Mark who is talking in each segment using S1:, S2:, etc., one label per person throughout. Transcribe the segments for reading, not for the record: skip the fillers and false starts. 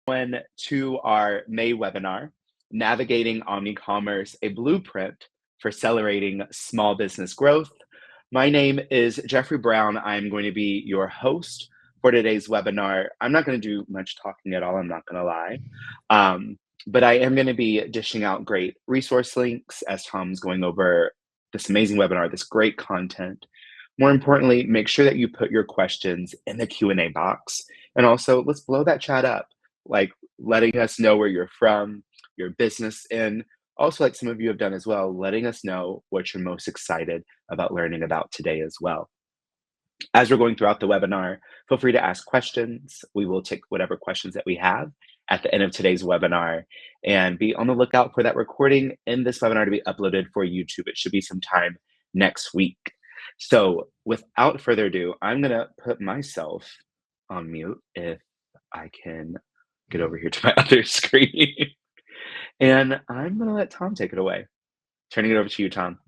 S1: To our May webinar, Navigating Omni-Commerce, a Blueprint for Accelerating Small Business Growth. My name is Jeffrey Brown. I'm going to be your host for today's webinar. I'm not going to do much talking at all, I'm not going to lie. But I am going to be dishing out great resource links as Tom's going over this amazing webinar, this great content. More importantly, make sure that you put your questions in the Q&A box. And also, let's blow that chat up, like letting us know where you're from, your business, and also, like some of you have done as well, letting us know what you're most excited about learning about today as well. As we're going throughout the webinar, feel free to ask questions. We will take whatever questions that we have at the end of today's webinar, and be on the lookout for that recording in this webinar to be uploaded for YouTube. It should be sometime next week. So without further ado, I'm gonna put myself on mute if I can get over here to my other screen. And I'm gonna let Tom take it away. Turning it over to you, Tom.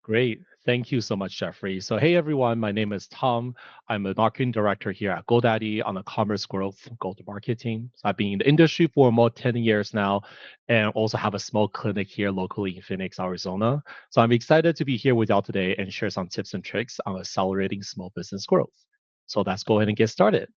S2: Great. Thank you so much, Jeffrey. So, hey, everyone, my name is Tom. I'm a marketing director here at GoDaddy on the commerce growth go-to-market team. So I've been in the industry for more 10 years now and also have a small clinic here locally in Phoenix, Arizona. So I'm excited to be here with y'all today and share some tips and tricks on accelerating small business growth. So let's go ahead and get started.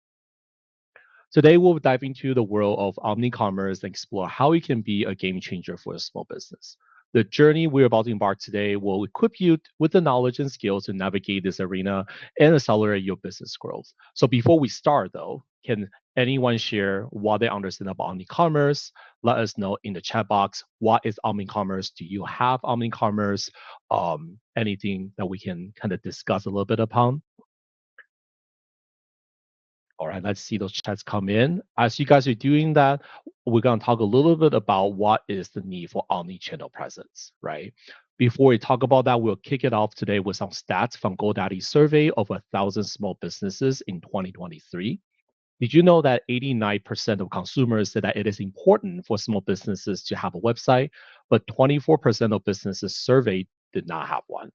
S2: Today, we'll dive into the world of omni-commerce and explore how it can be a game changer for a small business. The journey we're about to embark today will equip you with the knowledge and skills to navigate this arena and accelerate your business growth. So before we start, though, can anyone share what they understand about omni-commerce? Let us know in the chat box. What is omni-commerce? Do you have omni-commerce? Anything that we can kind of discuss a little bit upon? All right, let's see those chats come in. As you guys are doing that, we're going to talk a little bit about what is the need for omni-channel presence, right? Before we talk about that, we'll kick it off today with some stats from GoDaddy's survey of 1,000 small businesses in 2023. Did you know that 89% of consumers said that it is important for small businesses to have a website, but 24% of businesses surveyed did not have one?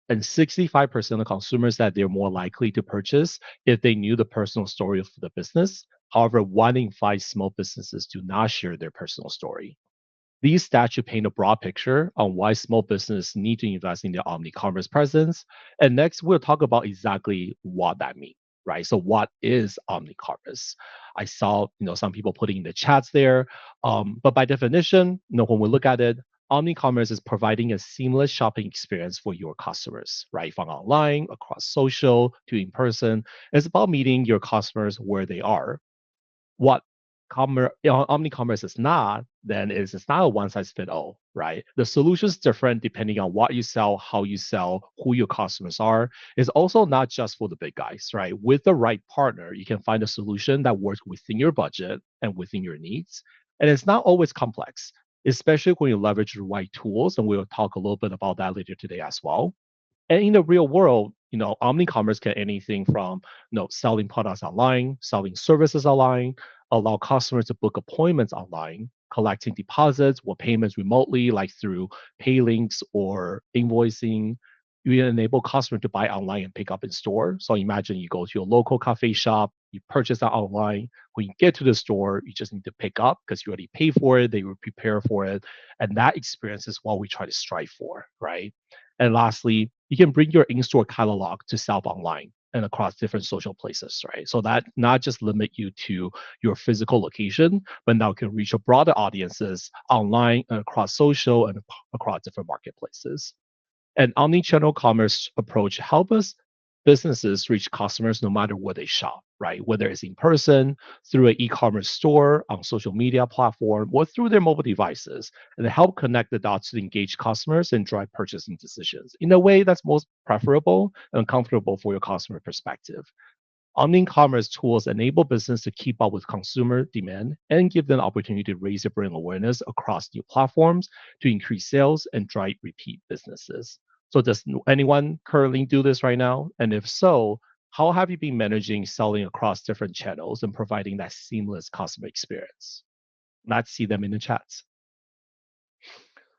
S2: And 65% of consumers said they're more likely to purchase if they knew the personal story of the business. However, 1 in 5 small businesses do not share their personal story. These stats should paint a broad picture on why small businesses need to invest in their omni-commerce presence. And next, we'll talk about exactly what that means, right? So what is omni-commerce? I saw, some people putting in the chats there. But by definition, when we look at it, Omni-commerce is providing a seamless shopping experience for your customers, right? From online, across social, to in person. It's about meeting your customers where they are. What Omni-commerce is not, then is it's not a one-size-fits-all, right? The solution is different depending on what you sell, how you sell, who your customers are. It's also not just for the big guys, right? With the right partner, you can find a solution that works within your budget and within your needs. And it's not always complex, especially when you leverage the right tools. And we'll talk a little bit about that later today as well. And in the real world, omni-commerce can anything from, selling products online, selling services online, allow customers to book appointments online, collecting deposits or payments remotely, like through pay links or invoicing. You enable customers to buy online and pick up in store. So imagine you go to your local cafe shop, you purchase that online. When you get to the store, you just need to pick up because you already pay for it, they will prepare for it. And that experience is what we try to strive for, right? And lastly, you can bring your in-store catalog to sell online and across different social places, right? So that not just limit you to your physical location, but now can reach a broader audiences online and across social and across different marketplaces. And omni-channel commerce approach help us businesses reach customers no matter where they shop, right? Whether it's in person, through an e-commerce store, on social media platform, or through their mobile devices, and help connect the dots to engage customers and drive purchasing decisions in a way that's most preferable and comfortable for your customer perspective. Omni-commerce tools enable business to keep up with consumer demand and give them the opportunity to raise their brand awareness across new platforms to increase sales and drive repeat businesses. So does anyone currently do this right now? And if so, how have you been managing selling across different channels and providing that seamless customer experience? Let's see them in the chats.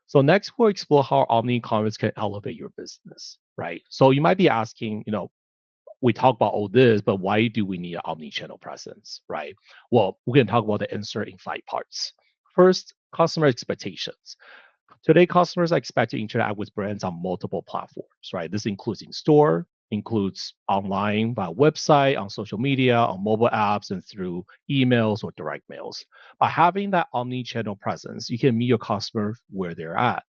S2: So next, we'll explore how omni-commerce can elevate your business, right? So you might be asking, we talk about all this, but why do we need an omni-channel presence, right? Well, we can talk about the answer in 5 parts. First, customer expectations. Today, customers are expected to interact with brands on multiple platforms, right? This includes in store, includes online, via website, on social media, on mobile apps, and through emails or direct mails. By having that omni-channel presence, you can meet your customer where they're at.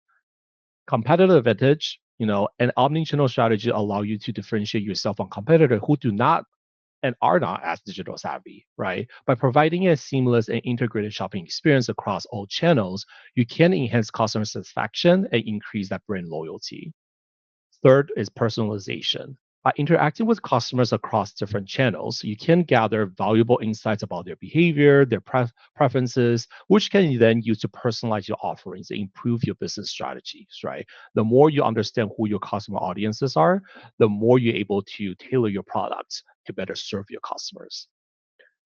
S2: Competitive advantage, an omni-channel strategy allow you to differentiate yourself from competitors who do not and are not as digital savvy, right? By providing a seamless and integrated shopping experience across all channels, you can enhance customer satisfaction and increase that brand loyalty. Third is personalization. By interacting with customers across different channels, you can gather valuable insights about their behavior, their preferences, which can you then use to personalize your offerings and improve your business strategies, right? The more you understand who your customer audiences are, the more you're able to tailor your products to better serve your customers.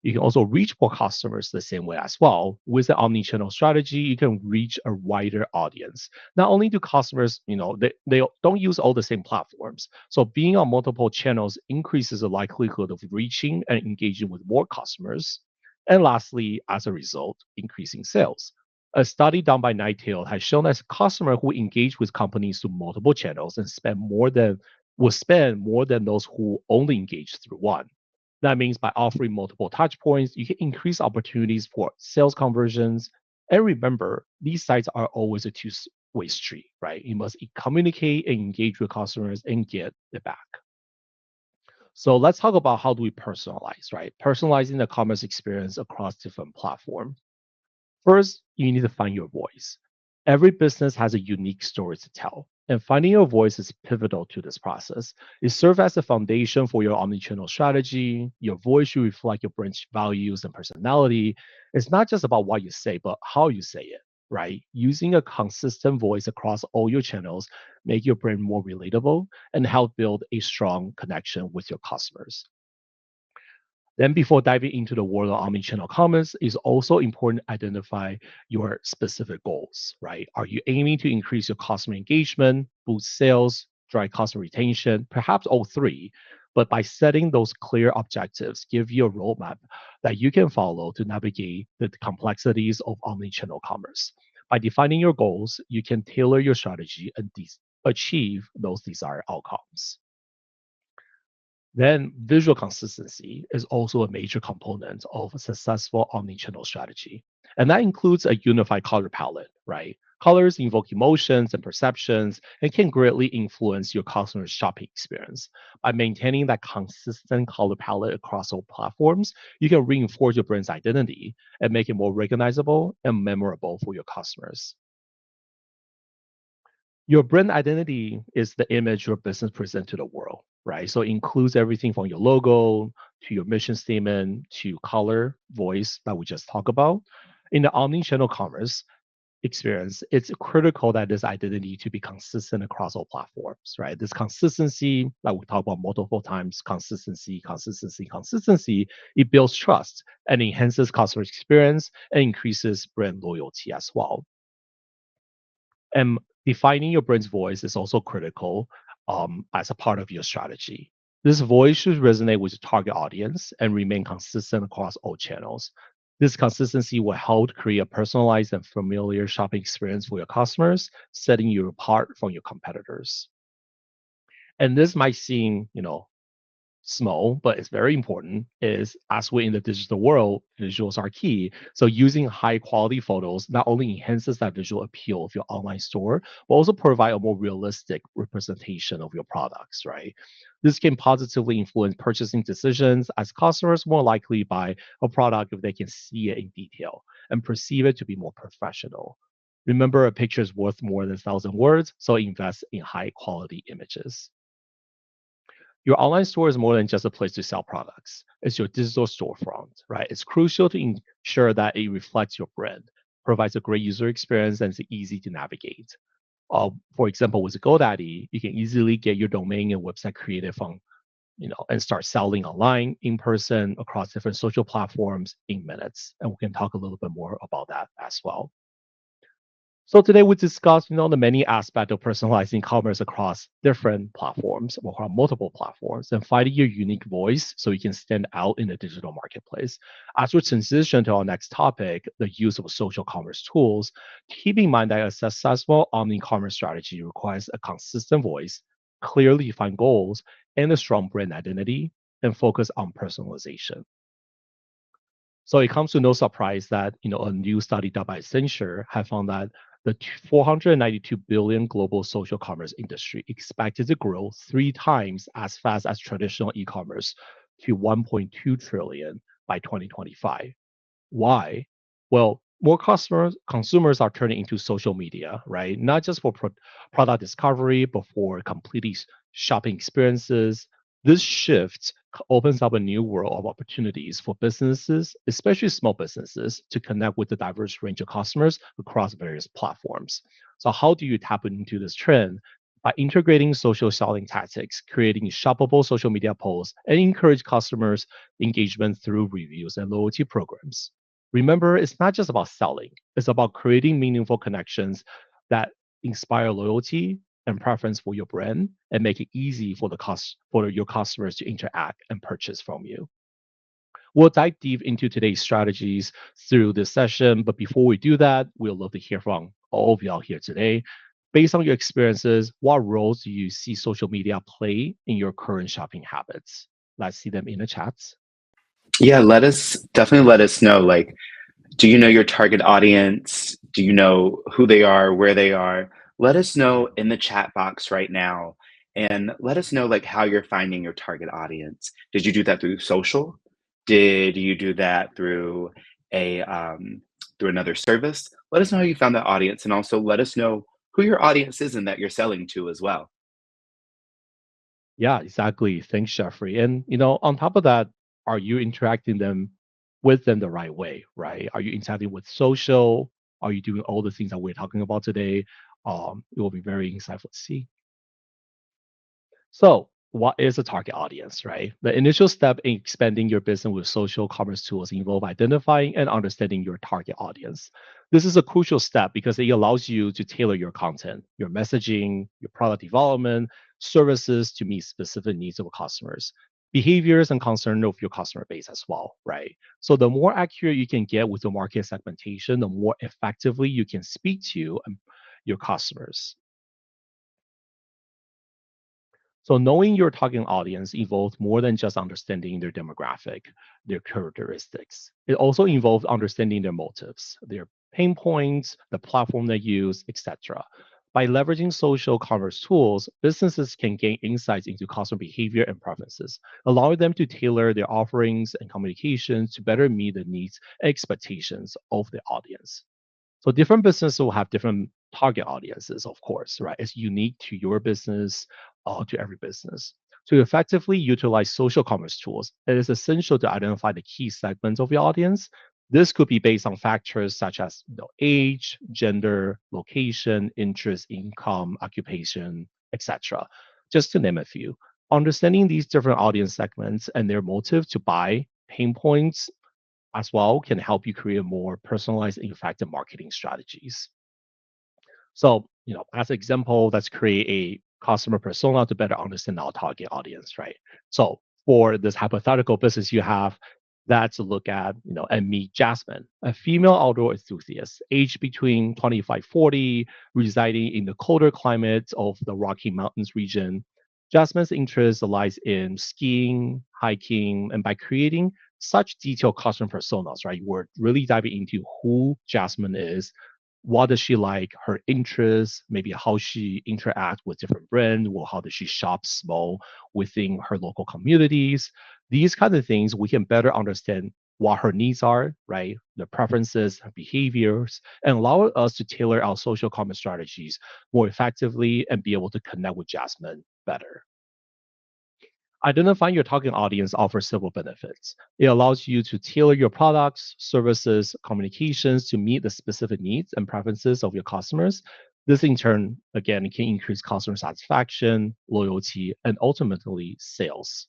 S2: You can also reach more customers the same way as well. With the omni-channel strategy, you can reach a wider audience. Not only do customers, they don't use all the same platforms. So being on multiple channels increases the likelihood of reaching and engaging with more customers. And lastly, as a result, increasing sales. A study done by Nightail has shown that customers who engage with companies through multiple channels and will spend more than those who only engage through one. That means by offering multiple touch points, you can increase opportunities for sales conversions. And remember, these sites are always a two-way street, right? You must communicate and engage with customers and get it back. So let's talk about how do we personalize, right? Personalizing the commerce experience across different platforms. First, you need to find your voice. Every business has a unique story to tell, and finding your voice is pivotal to this process. It serves as a foundation for your omnichannel strategy. Your voice should reflect your brand's values and personality. It's not just about what you say, but how you say it, right? Using a consistent voice across all your channels make your brand more relatable and help build a strong connection with your customers. Then before diving into the world of omnichannel commerce, it's also important to identify your specific goals, right? Are you aiming to increase your customer engagement, boost sales, drive customer retention, perhaps all three? But by setting those clear objectives, give you a roadmap that you can follow to navigate the complexities of omnichannel commerce. By defining your goals, you can tailor your strategy and achieve those desired outcomes. Then visual consistency is also a major component of a successful omnichannel strategy. And that includes a unified color palette, right? Colors invoke emotions and perceptions and can greatly influence your customer's shopping experience. By maintaining that consistent color palette across all platforms, you can reinforce your brand's identity and make it more recognizable and memorable for your customers. Your brand identity is the image your business presents to the world, right? So it includes everything from your logo to your mission statement to color, voice that we just talked about. In the omni-channel commerce experience, it's critical that this identity to be consistent across all platforms, right? This consistency, like we talked about multiple times, consistency, it builds trust and enhances customer experience and increases brand loyalty as well. And defining your brand's voice is also critical as a part of your strategy. This voice should resonate with your target audience and remain consistent across all channels. This consistency will help create a personalized and familiar shopping experience for your customers, setting you apart from your competitors. And this might seem, small, but it's very important, is as we're in the digital world, visuals are key. So using high quality photos not only enhances that visual appeal of your online store, but also provide a more realistic representation of your products, right? This can positively influence purchasing decisions as customers more likely buy a product if they can see it in detail and perceive it to be more professional. Remember, a picture is worth more than 1,000 words, so invest in high quality images. Your online store is more than just a place to sell products. It's your digital storefront, right? It's crucial to ensure that it reflects your brand, provides a great user experience, and is easy to navigate. For example, with GoDaddy, you can easily get your domain and website created from, and start selling online, in person, across different social platforms in minutes. And we can talk a little bit more about that as well. So today we discuss, the many aspects of personalizing commerce across different platforms or across multiple platforms and finding your unique voice so you can stand out in the digital marketplace. As we transition to our next topic, the use of social commerce tools, keep in mind that a successful omni-commerce strategy requires a consistent voice, clearly defined goals, and a strong brand identity, and focus on personalization. So it comes to no surprise that a new study done by Accenture have found that the 492 billion global social commerce industry expected to grow 3 times as fast as traditional e-commerce to 1.2 trillion by 2025. Why? Well, more consumers are turning into social media, right? Not just for product discovery, but for completely shopping experiences. This shift opens up a new world of opportunities for businesses, especially small businesses, to connect with the diverse range of customers across various platforms. So, how do you tap into this trend? By integrating social selling tactics, creating shoppable social media posts, and encourage customers engagement through reviews and loyalty programs. Remember, it's not just about selling, it's about creating meaningful connections that inspire loyalty and preference for your brand and make it easy for your customers to interact and purchase from you. We'll dive deep into today's strategies through this session, but before we do that, we'd love to hear from all of y'all here today. Based on your experiences, what roles do you see social media play in your current shopping habits? Let's see them in the chats.
S1: Yeah, definitely let us know. Like, do you know your target audience? Do you know who they are, where they are? Let us know in the chat box right now. And let us know like how you're finding your target audience. Did you do that through social? Did you do that through another service? Let us know how you found that audience, and also let us know who your audience is and that you're selling to as well.
S2: Yeah, exactly. Thanks, Jeffrey. And on top of that, are you interacting with them the right way, right? Are you interacting with social? Are you doing all the things that we're talking about today? It will be very insightful to see. So, what is a target audience, right? The initial step in expanding your business with social commerce tools involve identifying and understanding your target audience. This is a crucial step because it allows you to tailor your content, your messaging, your product development, services to meet specific needs of customers, behaviors and concern of your customer base as well, right? So the more accurate you can get with the market segmentation, the more effectively you can speak to your customers. So knowing your target audience involves more than just understanding their demographic, their characteristics. It also involves understanding their motives, their pain points, the platform they use, etc. By leveraging social commerce tools, businesses can gain insights into customer behavior and preferences, allowing them to tailor their offerings and communications to better meet the needs and expectations of the audience. So different businesses will have different target audiences, of course, right? It's unique to your business, to every business. To effectively utilize social commerce tools, it is essential to identify the key segments of your audience. This could be based on factors such as age, gender, location, interest, income, occupation, etc. Just to name a few. Understanding these different audience segments and their motive to buy, pain points, as well can help you create more personalized and effective marketing strategies. So, as an example, let's create a customer persona to better understand our target audience, right? So, for this hypothetical business you have, that's look at, and meet Jasmine, a female outdoor enthusiast, aged between 25-40, residing in the colder climates of the Rocky Mountains region. Jasmine's interest lies in skiing, hiking, and by creating such detailed customer personas, right? We're really diving into who Jasmine is, what does she like, her interests, maybe how she interact with different brands, or how does she shop small within her local communities. These kind of things we can better understand what her needs are, right? The preferences, behaviors, and allow us to tailor our social commerce strategies more effectively and be able to connect with Jasmine better. Identifying your target audience offers several benefits. It allows you to tailor your products, services, communications to meet the specific needs and preferences of your customers. This, in turn, again, can increase customer satisfaction, loyalty, and ultimately sales.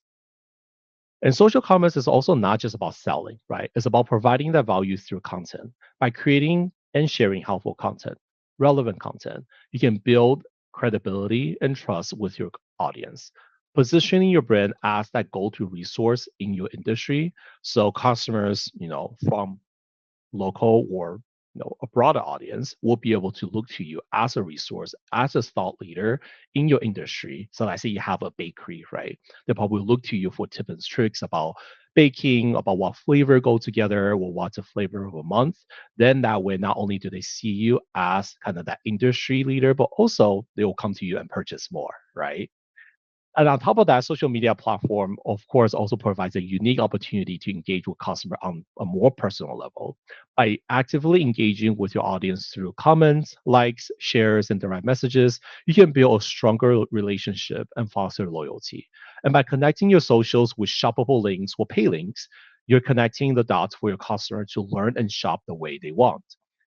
S2: And social commerce is also not just about selling, right? It's about providing that value through content by creating and sharing helpful content. relevant content. You can build credibility and trust with your audience, positioning your brand as that go-to resource in your industry. So customers, from local or a broader audience will be able to look to you as a resource, as a thought leader in your industry. So let's say you have a bakery, right? They probably look to you for tips and tricks about baking, about what flavor go together, or what's the flavor of a month. Then that way, not only do they see you as kind of that industry leader, but also they will come to you and purchase more, right? And on top of that, social media platform, of course, also provides a unique opportunity to engage with customer on a more personal level. By actively engaging with your audience through comments, likes, shares, and direct messages, you can build a stronger relationship and foster loyalty. And by connecting your socials with shoppable links or pay links, you're connecting the dots for your customer to learn and shop the way they want.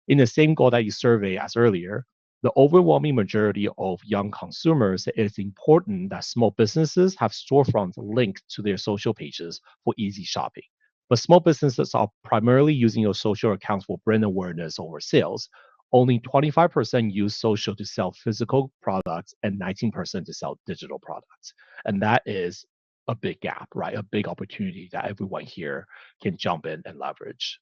S2: In the same goal that you survey as earlier, the overwhelming majority of young consumers, it is important that small businesses have storefronts linked to their social pages for easy shopping. But small businesses are primarily using your social accounts for brand awareness over sales. Only 25% use social to sell physical products and 19% to sell digital products. And that is a big gap, right? A big opportunity that everyone here can jump in and leverage.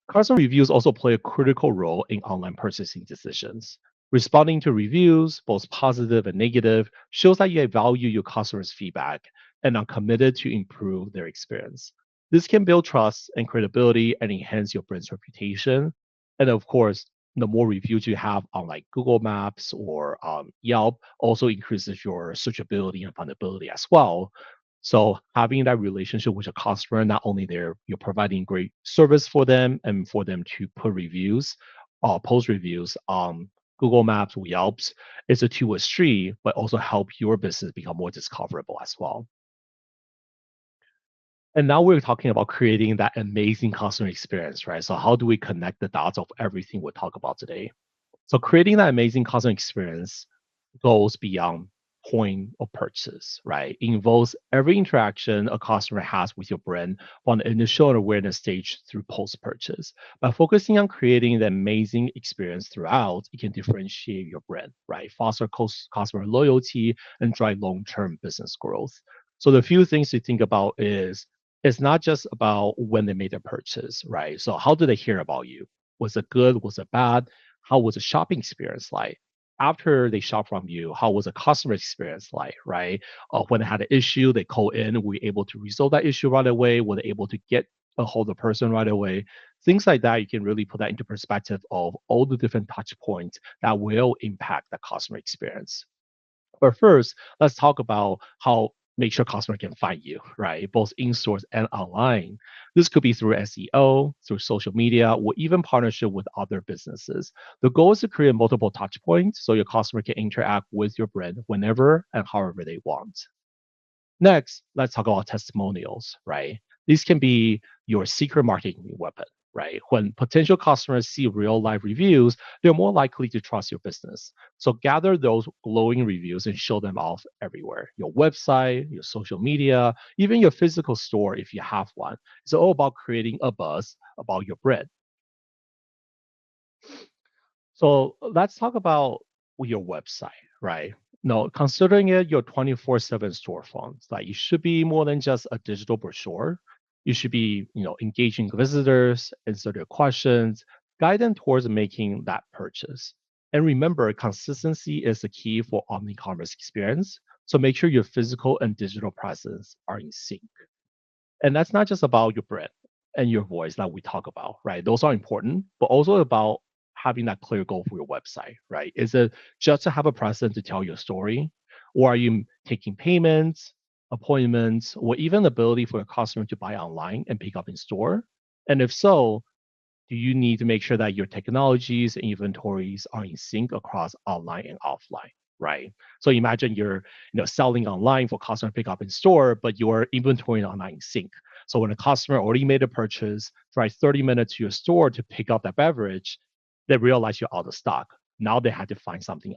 S2: Customer reviews also play a critical role in online purchasing decisions. Responding to reviews, both positive and negative, shows that you value your customers' feedback and are committed to improve their experience. This can build trust and credibility and enhance your brand's reputation. And of course, the more reviews you have on like Google Maps or Yelp also increases your searchability and findability as well. So having that relationship with your customer, not only you're providing great service for them and for them to put reviews, post reviews on Google Maps or Yelps, it's a two-way street, but also help your business become more discoverable as well. And now we're talking about creating that amazing customer experience, right? So how do we connect the dots of everything we talk about today? So creating that amazing customer experience goes beyond point of purchase, right? It involves every interaction a customer has with your brand from the initial awareness stage through post-purchase. By focusing on creating the amazing experience throughout, it can differentiate your brand, right? Foster customer loyalty and drive long-term business growth. So the few things to think about is it's not just about when they made their purchase, right? So how did they hear about you? Was it good? Was it bad? How was the shopping experience like? After they shop from you, how was the customer experience like, right? When they had an issue, they call in, were we able to resolve that issue right away? Were they able to get a hold of the person right away? Things like that, you can really put that into perspective of all the different touch points that will impact the customer experience. But first, let's talk about how make sure customer can find you, right? Both in stores and online. This could be through SEO, through social media, or even partnership with other businesses. The goal is to create multiple touch points so your customer can interact with your brand whenever and however they want. Next, let's talk about testimonials, right? These can be your secret marketing weapon, right? When potential customers see real life reviews, they're more likely to trust your business. So gather those glowing reviews and show them off everywhere. Your website, your social media, even your physical store if you have one. It's all about creating a buzz about your brand. So let's talk about your website, right? No, considering it your 24/7 storefront, like you should be more than just a digital brochure. You should be, engaging visitors, answer their questions, guide them towards making that purchase. And remember, consistency is the key for omni-commerce experience. So make sure your physical and digital presence are in sync. And that's not just about your brand and your voice that we talk about, right? Those are important, but also about having that clear goal for your website, right? Is it just to have a presence to tell your story? Or are you taking payments, appointments, or even the ability for a customer to buy online and pick up in store? And if so, do you need to make sure that your technologies and inventories are in sync across online and offline, right? So imagine you're selling online for customer pickup in store, but your inventory are not in sync. So when a customer already made a purchase, drive 30 minutes to your store to pick up that beverage, they realize you're out of stock. Now they had to find something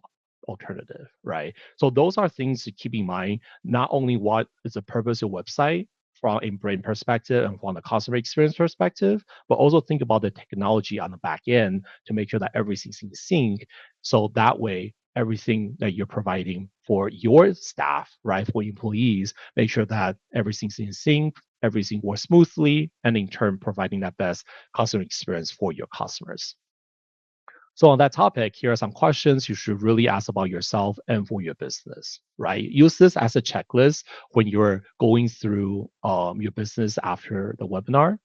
S2: alternative, right? So those are things to keep in mind. Not only what is the purpose of your website from a brand perspective and from the customer experience perspective, but also think about the technology on the back end to make sure that everything's in sync. So that way, everything that you're providing for your staff, right, for employees, make sure that everything's in sync, everything works smoothly, and in turn, providing that best customer experience for your customers. So on that topic, here are some questions you should really ask about yourself and for your business, right? Use this as a checklist when you're going through your business after the webinar.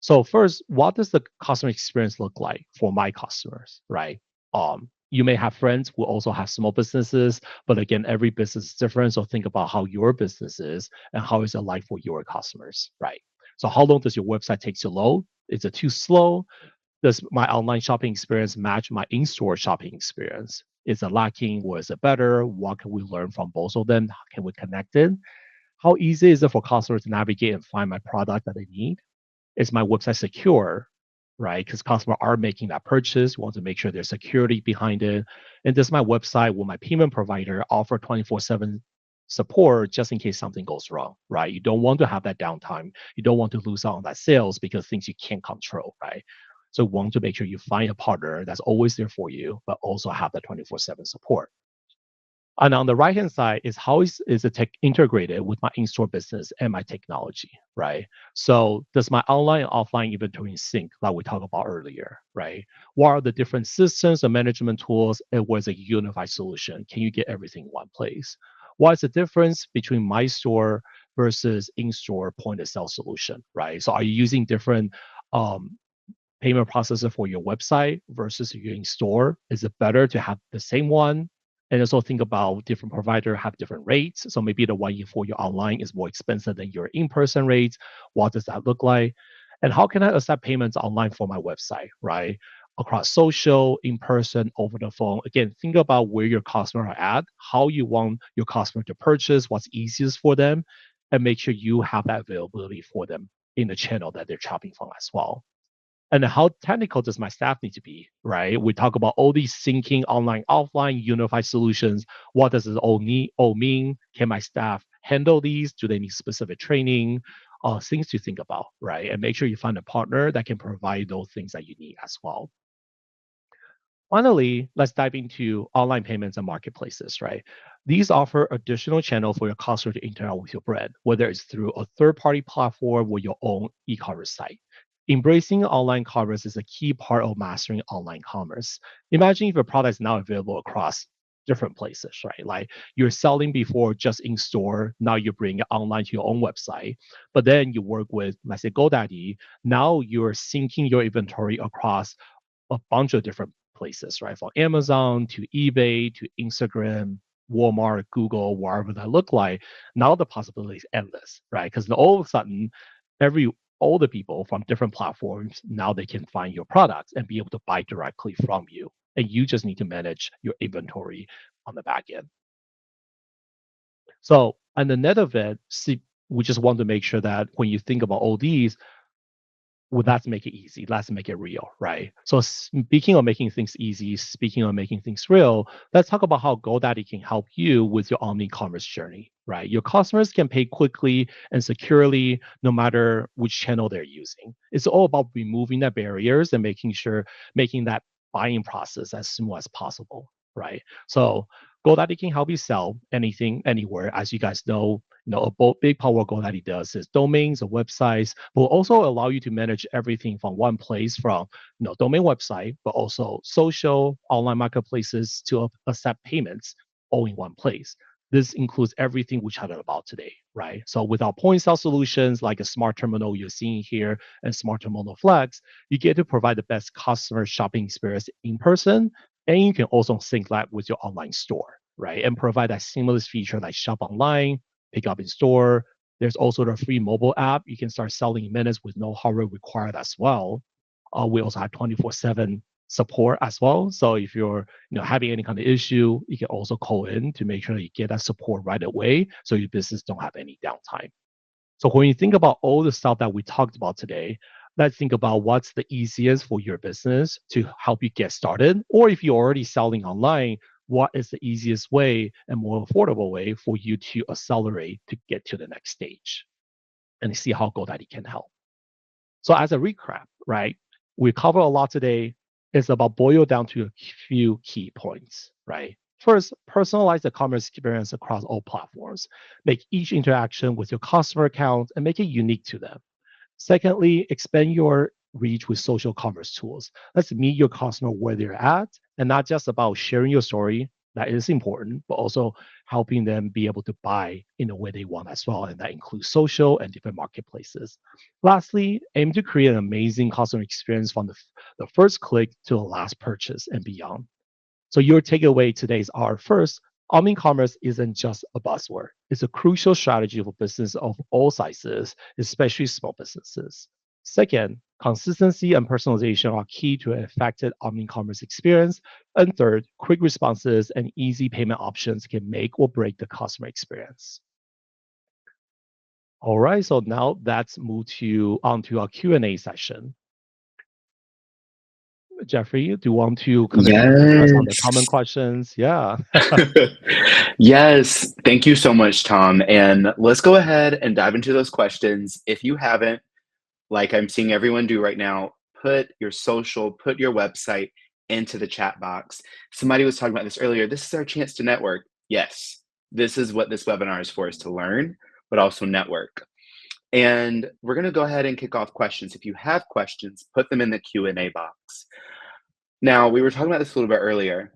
S2: So first, what does the customer experience look like for my customers, right? You may have friends who also have small businesses, but again, every business is different. So think about how your business is and how is it like for your customers, right? So how long does your website take to load? Is it too slow? Does my online shopping experience match my in-store shopping experience? Is it lacking or is it better? What can we learn from both of them? Can we connect it? How easy is it for customers to navigate and find my product that they need? Is my website secure, right? Because customers are making that purchase. We want to make sure there's security behind it. And does my website, will my payment provider offer 24/7 support just in case something goes wrong, right? You don't want to have that downtime. You don't want to lose out on that sales because things you can't control, right? So you want to make sure you find a partner that's always there for you, but also have that 24/7 support. And on the right-hand side is how is the tech integrated with my in-store business and my technology, right? So does my online and offline inventory sync like we talked about earlier, right? What are the different systems and management tools and what is a unified solution? Can you get everything in one place? What is the difference between my store versus in-store point of sale solution, right? So are you using different payment processor for your website versus your in-store? Is it better to have the same one? And also think about different provider have different rates. So maybe the one for your online is more expensive than your in-person rates. What does that look like? And how can I accept payments online for my website, right? Across social, in person, over the phone. Again, think about where your customer are at, how you want your customer to purchase, what's easiest for them, and make sure you have that availability for them in the channel that they're shopping from as well. And how technical does my staff need to be, right? We talk about all these syncing online, offline, unified solutions. What does it all mean? Can my staff handle these? Do they need specific training? Things to think about, right? And make sure you find a partner that can provide those things that you need as well. Finally, let's dive into online payments and marketplaces, right? These offer additional channel for your customer to interact with your brand, whether it's through a third-party platform or your own e-commerce site. Embracing online commerce is a key part of mastering online commerce. Imagine if a product is now available across different places, right? Like you're selling before just in store, now you bring it online to your own website, but then you work with, let's say, GoDaddy. Now you're syncing your inventory across a bunch of different places, right? From Amazon to eBay to Instagram, Walmart, Google, wherever that look like. Now the possibility is endless, right? Because all of a sudden, all the people from different platforms now they can find your products and be able to buy directly from you. And you just need to manage your inventory on the back end. So, and the net of it, see, we just want to make sure that when you think about all these, well, let's make it easy. Let's make it real, right? So speaking of making things easy, speaking of making things real, let's talk about how GoDaddy can help you with your omni-commerce journey, right? Your customers can pay quickly and securely no matter which channel they're using. It's all about removing the barriers and making that buying process as smooth as possible, right? So GoDaddy can help you sell anything, anywhere. As you guys know, a big part what GoDaddy does is domains or websites, but will also allow you to manage everything from one place, from domain website, but also social, online marketplaces to accept payments all in one place. This includes everything we chatted about today, right? So with our point sale solutions like a smart terminal you're seeing here and smart terminal flex, you get to provide the best customer shopping experience in person, and you can also sync that with your online store, right? And provide that seamless feature like shop online, pick up in store. There's also the free mobile app. You can start selling in minutes with no hardware required as well. We also have 24/7 support as well. So if you're having any kind of issue, you can also call in to make sure that you get that support right away so your business don't have any downtime. So when you think about all the stuff that we talked about today, let's think about what's the easiest for your business to help you get started. Or if you're already selling online, what is the easiest way and more affordable way for you to accelerate to get to the next stage? and see how GoDaddy can help. So as a recap, right, we cover a lot today. It's about boil down to a few key points, right? First, personalize the commerce experience across all platforms. Make each interaction with your customer account and make it unique to them. Secondly, expand your reach with social commerce tools. Let's meet your customer where they're at, and not just about sharing your story. That is important, but also helping them be able to buy in the way they want as well. And that includes social and different marketplaces. Lastly, aim to create an amazing customer experience from the first click to the last purchase and beyond. So your takeaway today is our first, Omni-commerce isn't just a buzzword. It's a crucial strategy for business of all sizes, especially small businesses. Second, consistency and personalization are key to an effective omni-commerce experience. And third, quick responses and easy payment options can make or break the customer experience. All right, so now let's move onto our Q&A session. Jeffrey, do you want to kind of address on the common questions? Yeah.
S1: Yes. Thank you so much, Tom. And let's go ahead and dive into those questions. If you haven't, like I'm seeing everyone do right now, put your social, put your website into the chat box. Somebody was talking about this earlier. This is our chance to network. Yes, this is what this webinar is for, is to learn, but also network. And we're going to go ahead and kick off questions. If you have questions, put them in the Q&A box. Now, we were talking about this a little bit earlier,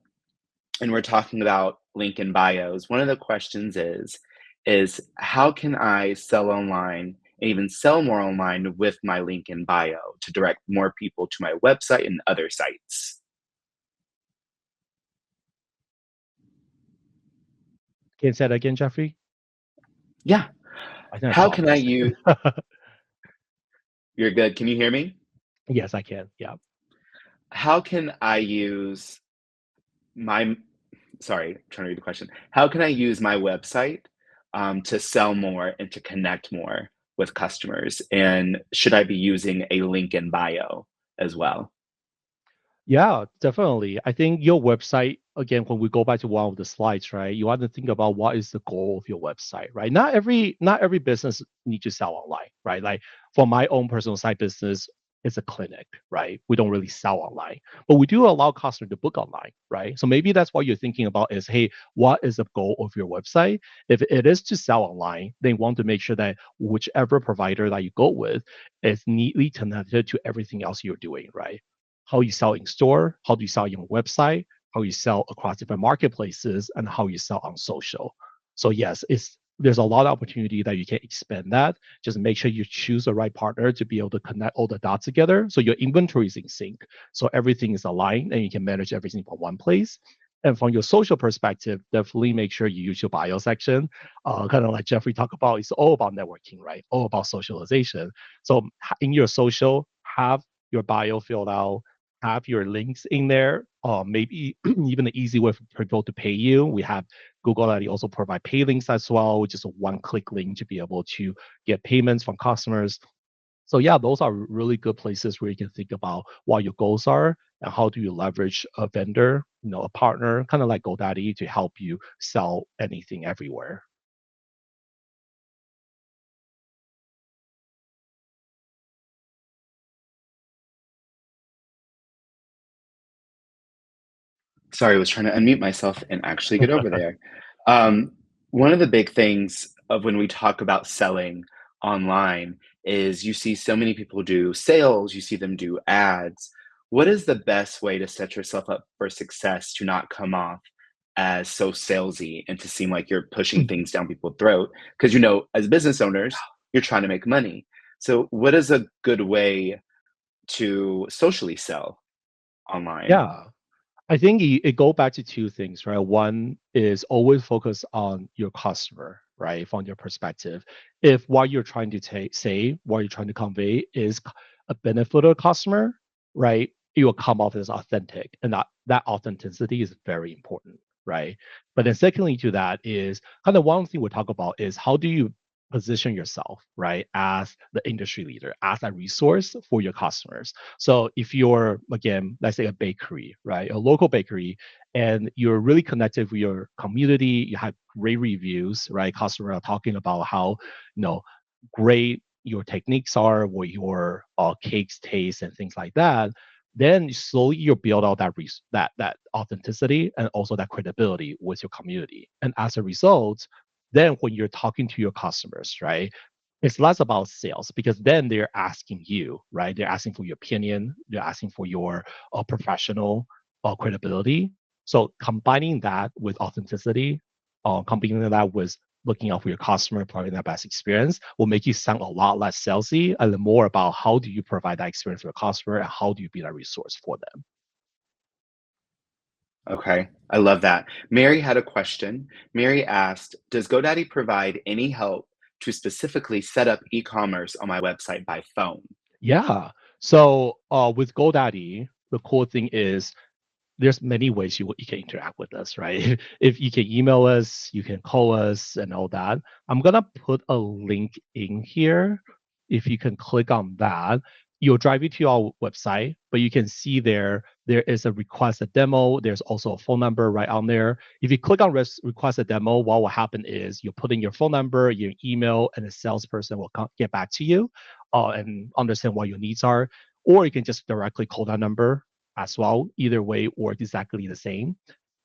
S1: and we're talking about link in bios. One of the questions is how can I sell online and even sell more online with my link in bio to direct more people to my website and other sites?
S2: Can you say that again, Jeffrey?
S1: Yeah.
S2: I think
S1: How can I use... You're good. Can you hear me?
S2: Yes, I can. Yeah.
S1: How can I use my... Sorry, I'm trying to read the question. How can I use my website to sell more and to connect more with customers? And should I be using a link in bio as well?
S2: Yeah, definitely. I think your website, again, when we go back to one of the slides, right, you want to think about what is the goal of your website, right? Not every business needs to sell online, right? Like for my own personal side business, it's a clinic, right? We don't really sell online, but we do allow customers to book online, right? So maybe that's what you're thinking about is, hey, what is the goal of your website? If it is to sell online, then you want to make sure that whichever provider that you go with is neatly connected to everything else you're doing, right? How you sell in store, how do you sell on your website, how you sell across different marketplaces, and how you sell on social. So yes, there's a lot of opportunity that you can expand that. Just make sure you choose the right partner to be able to connect all the dots together so your inventory is in sync. So everything is aligned and you can manage everything from one place. And from your social perspective, definitely make sure you use your bio section. Kind of like Jeffrey talked about, it's all about networking, right? All about socialization. So in your social, have your bio filled out, have your links in there. Maybe even the easy way for people to pay you. We have GoDaddy also provide pay links as well, which is a one-click link to be able to get payments from customers. So yeah, those are really good places where you can think about what your goals are and how do you leverage a vendor, a partner, kind of like GoDaddy, to help you sell anything everywhere.
S1: Sorry, I was trying to unmute myself and actually get over there. One of the big things of when we talk about selling online is you see so many people do sales, you see them do ads. What is the best way to set yourself up for success to not come off as so salesy and to seem like you're pushing things down people's throat? Because as business owners, you're trying to make money. So what is a good way to socially sell online?
S2: Yeah. I think it go back to two things, right? One is always focus on your customer, right? From your perspective. If what you're trying to say, what you're trying to convey is a benefit to a customer, right? It will come off as authentic. And that authenticity is very important, right? But then secondly to that is kind of one thing we talk about is how do you position yourself, right, as the industry leader, as a resource for your customers. So if you're, again, let's say a bakery, right, a local bakery, and you're really connected with your community, you have great reviews, right? Customers are talking about how, great your techniques are, what your cakes taste, and things like that, then slowly you build out that authenticity and also that credibility with your community. And as a result, then when you're talking to your customers, right, it's less about sales because then they're asking you, right? They're asking for your opinion, they're asking for your professional credibility. So combining that with authenticity, combining that with looking out for your customer, providing that best experience will make you sound a lot less salesy and more about how do you provide that experience for your customer and how do you be that resource for them.
S1: Okay, I love that. Mary had a question. Mary asked, does GoDaddy provide any help to specifically set up e-commerce on my website by phone?
S2: Yeah. So with GoDaddy, the cool thing is there's many ways you can interact with us, right? If you can email us, you can call us and all that. I'm gonna put a link in here. If you can click on that, you'll drive you to our website, but you can see there is a request a demo. There's also a phone number right on there. If you click on request a demo, what will happen is you put in your phone number, your email, and the salesperson will get back to you and understand what your needs are. Or you can just directly call that number as well. Either way works exactly the same.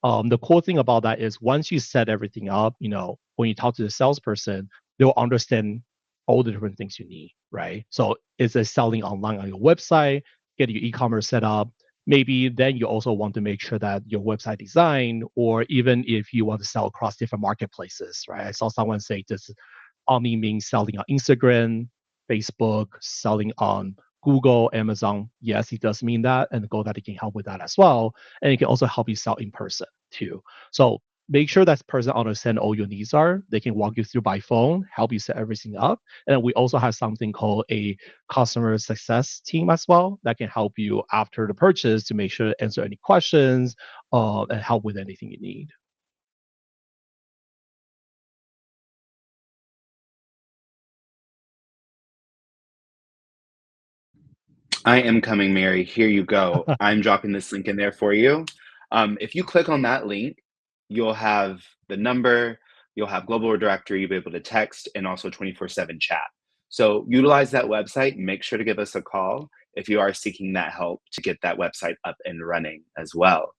S2: The cool thing about that is once you set everything up, when you talk to the salesperson, they'll understand all the different things you need, right? So it's a selling online on your website, get your e-commerce set up. Maybe then you also want to make sure that your website design, or even if you want to sell across different marketplaces, right? I saw someone say this Omni means selling on Instagram, Facebook, selling on Google, Amazon. Yes, it does mean that, and GoDaddy can help with that as well. And it can also help you sell in person too. So make sure that person understand all your needs are. They can walk you through by phone, help you set everything up. And we also have something called a customer success team as well that can help you after the purchase to make sure to answer any questions and help with anything you need.
S1: I am coming, Mary. Here you go. I'm dropping this link in there for you. If you click on that link, you'll have the number, you'll have global directory, you'll be able to text, and also 24/7 chat. So utilize that website. Make sure to give us a call if you are seeking that help to get that website up and running as well.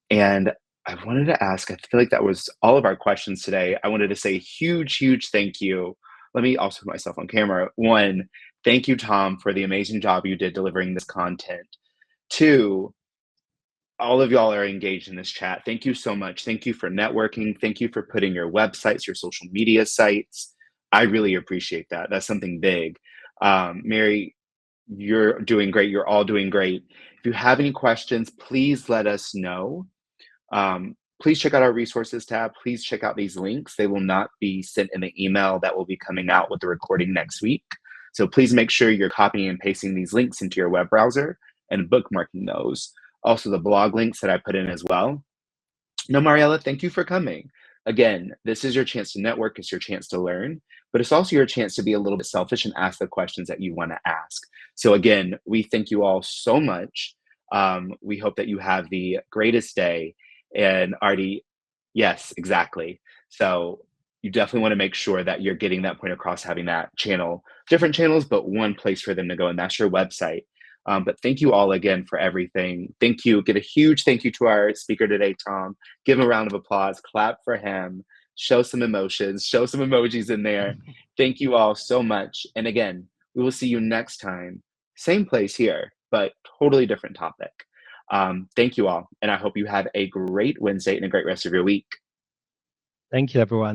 S1: And I wanted to ask, I feel like that was all of our questions today. I wanted to say huge, huge thank you. Let me also put myself on camera. One, thank you, Tom, for the amazing job you did delivering this content. Two, all of y'all are engaged in this chat. Thank you so much. Thank you for networking. Thank you for putting your websites, your social media sites. I really appreciate that. That's something big. Mary, you're doing great. You're all doing great. If you have any questions, please let us know. Please check out our resources tab. Please check out these links. They will not be sent in the email that will be coming out with the recording next week. So please make sure you're copying and pasting these links into your web browser and bookmarking those. Also, the blog links that I put in as well. No, Mariella, thank you for coming. Again, this is your chance to network, it's your chance to learn, but it's also your chance to be a little bit selfish and ask the questions that you want to ask. So again, we thank you all so much. We hope that you have the greatest day. And Artie, yes, exactly. So you definitely want to make sure that you're getting that point across, having that channel, different channels, but one place for them to go, and that's your website. But thank you all again for everything. Thank you. Get a huge thank you to our speaker today, Tom. Give him a round of applause. Clap for him. Show some emotions. Show some emojis in there. Thank you all so much. And again, we will see you next time. Same place here, but totally different topic. Thank you all. And I hope you have a great Wednesday and a great rest of your week.
S2: Thank you, everyone.